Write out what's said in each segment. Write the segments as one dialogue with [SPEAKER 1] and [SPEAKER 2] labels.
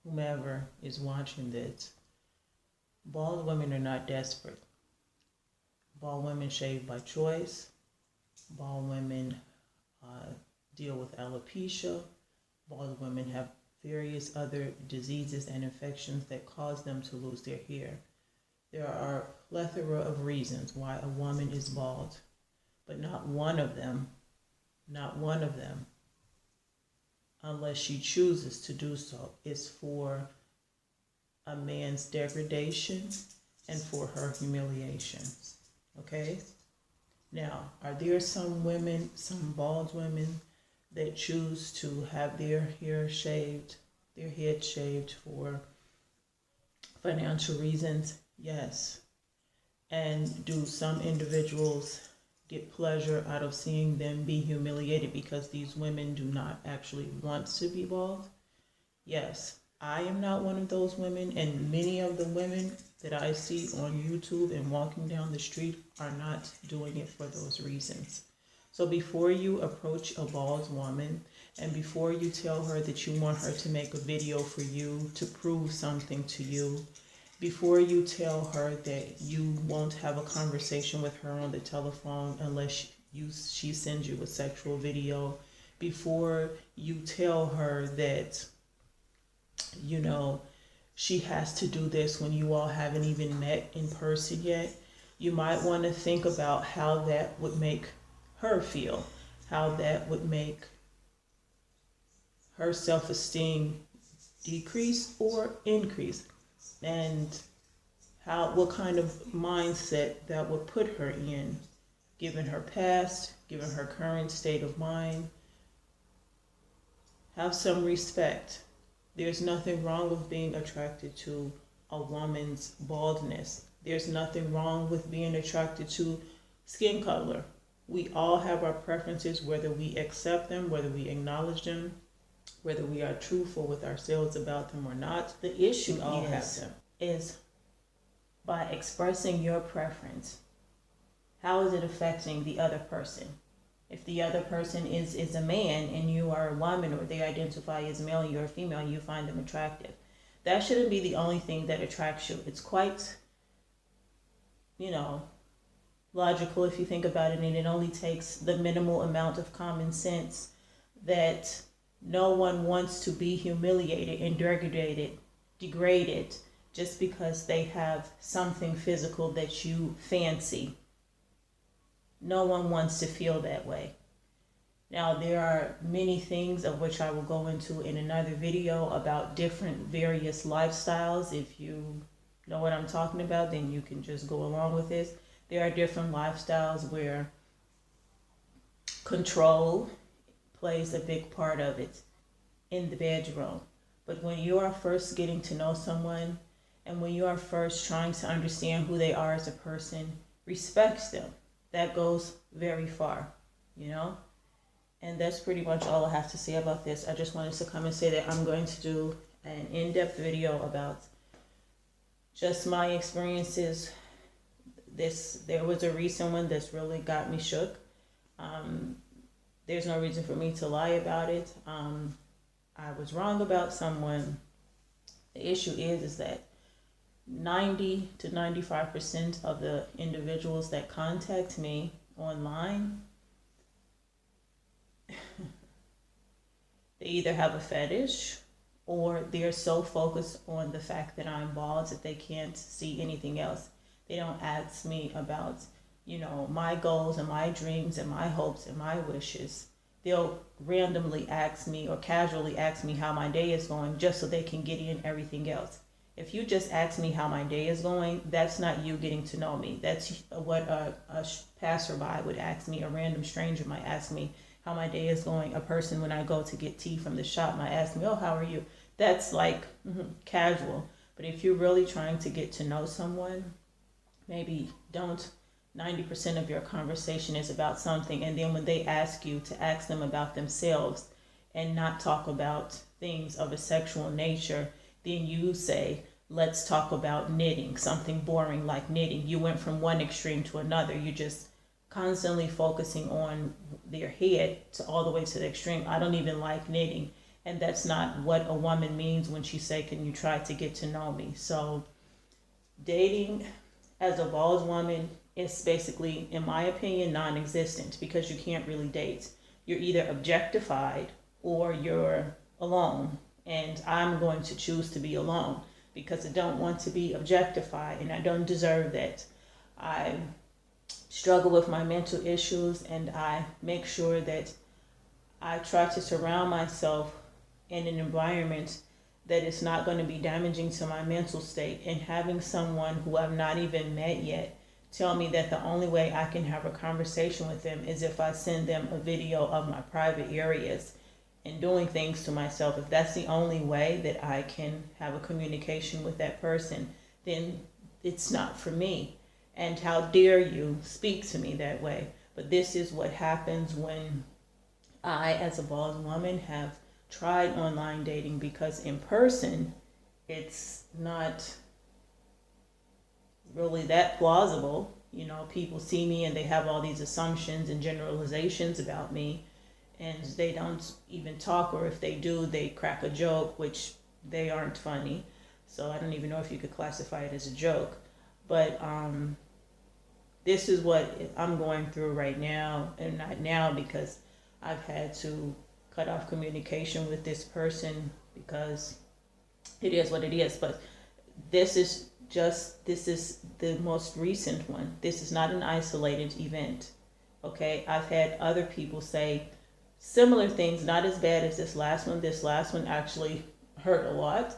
[SPEAKER 1] whomever is watching this, bald women are not desperate. Bald women shave by choice. Bald women deal with alopecia. Bald women have various other diseases and infections that cause them to lose their hair. There are a plethora of reasons why a woman is bald, but not one of them, unless she chooses to do so, is for a man's degradation and for her humiliation. Okay? Now, are there some women, some bald women, that choose to have their hair shaved, their head shaved for financial reasons? Yes. And do some individuals get pleasure out of seeing them be humiliated because these women do not actually want to be bald? Yes. I am not one of those women, and many of the women that I see on YouTube and walking down the street are not doing it for those reasons. So before you approach a bald woman and before you tell her that you want her to make a video for you to prove something to you, before you tell her that you won't have a conversation with her on the telephone unless she sends you a sexual video, before you tell her that, you know, she has to do this when you all haven't even met in person yet, you might want to think about how that would make her feel, how that would make her self-esteem decrease or increase, and what kind of mindset that would put her in, given her past, given her current state of mind. Have some respect. There's nothing wrong with being attracted to a woman's baldness. There's nothing wrong with being attracted to skin color. We all have our preferences, whether we accept them, whether we acknowledge them, whether we are truthful with ourselves about them or not. The issue is by expressing your preference, how is it affecting the other person? If the other person is a man and you are a woman, or they identify as male and you're a female and you find them attractive, that shouldn't be the only thing that attracts you. It's quite, logical if you think about it, and it only takes the minimal amount of common sense that no one wants to be humiliated and degraded just because they have something physical that you fancy. No one wants to feel that way. Now, there are many things of which I will go into in another video about different various lifestyles. If you know what I'm talking about, then you can just go along with this. There are different lifestyles where control plays a big part of it in the bedroom. But when you are first getting to know someone, and when you are first trying to understand who they are as a person, respect them. That goes very far, And that's pretty much all I have to say about this. I just wanted to come and say that I'm going to do an in-depth video about just my experiences. There was a recent one that's really got me shook. There's no reason for me to lie about it. I was wrong about someone. The issue is that 90 to 95% of the individuals that contact me online, they either have a fetish or they're so focused on the fact that I'm bald that they can't see anything else. They don't ask me about, my goals and my dreams and my hopes and my wishes. They'll randomly ask me or casually ask me how my day is going just so they can get in everything else. If you just ask me how my day is going, that's not you getting to know me. That's what a passerby would ask me. A random stranger might ask me how my day is going. A person, when I go to get tea from the shop, might ask me, oh, how are you? That's like casual. But if you're really trying to get to know someone, maybe 90% of your conversation is about something. And then when they ask you to ask them about themselves and not talk about things of a sexual nature, then you say, let's talk about knitting, something boring like knitting. You went from one extreme to another. You just constantly focusing on their head to all the way to the extreme. I don't even like knitting. And that's not what a woman means when she say, can you try to get to know me? So dating as a bald woman is basically, in my opinion, non-existent, because you can't really date. You're either objectified or you're alone. And I'm going to choose to be alone because I don't want to be objectified, and I don't deserve that. I struggle with my mental issues, and I make sure that I try to surround myself in an environment that is not going to be damaging to my mental state. And having someone who I've not even met yet tell me that the only way I can have a conversation with them is if I send them a video of my private areas and doing things to myself, if that's the only way that I can have a communication with that person, then it's not for me. And how dare you speak to me that way? But this is what happens when I, as a bald woman, have tried online dating, because in person it's not really that plausible. You know, people see me and they have all these assumptions and generalizations about me, and they don't even talk, or if they do, they crack a joke, which they aren't funny. So I don't even know if you could classify it as a joke. But this is what I'm going through right now, and not now because I've had to cut off communication with this person because it is what it is. But this is the most recent one. This is not an isolated event. Okay, I've had other people say similar things, not as bad as this last one. This last one actually hurt a lot.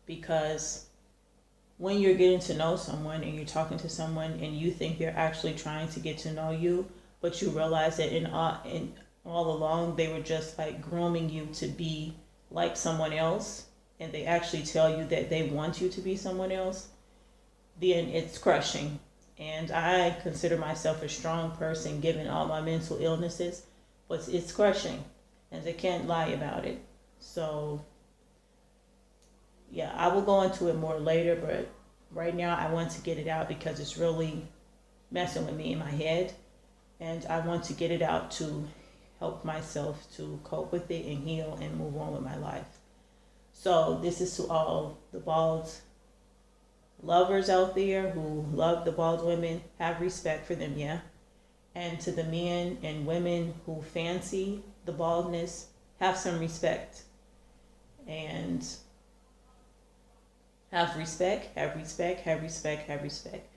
[SPEAKER 1] Because when you're getting to know someone and you're talking to someone and you think they're actually trying to get to know you, but you realize that in all along they were just like grooming you to be like someone else, and they actually tell you that they want you to be someone else, then it's crushing. And I consider myself a strong person given all my mental illnesses, but it's crushing, and I can't lie about it. So yeah, I will go into it more later, but right now I want to get it out because it's really messing with me in my head, and I want to get it out to help myself to cope with it and heal and move on with my life. So this is to all the bald lovers out there who love the bald women. Have respect for them, yeah? And to the men and women who fancy the baldness, have some respect. And have respect, have respect, have respect, have respect.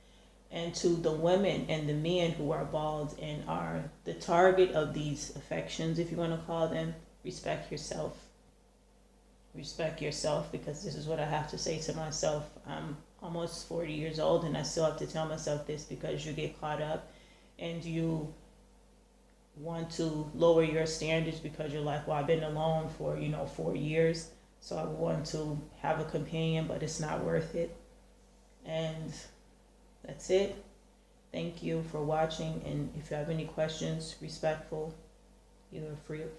[SPEAKER 1] And to the women and the men who are bald and are the target of these affections, if you want to call them, respect yourself. Respect yourself, because this is what I have to say to myself. I'm almost 40 years old and I still have to tell myself this, because you get caught up and you want to lower your standards because you're like, well, I've been alone for 4 years, so I want to have a companion, but it's not worth it. And that's it. Thank you for watching, and if you have any questions, respectful,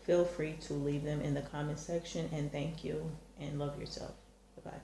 [SPEAKER 1] feel free to leave them in the comment section. And thank you, and love yourself. Bye-bye.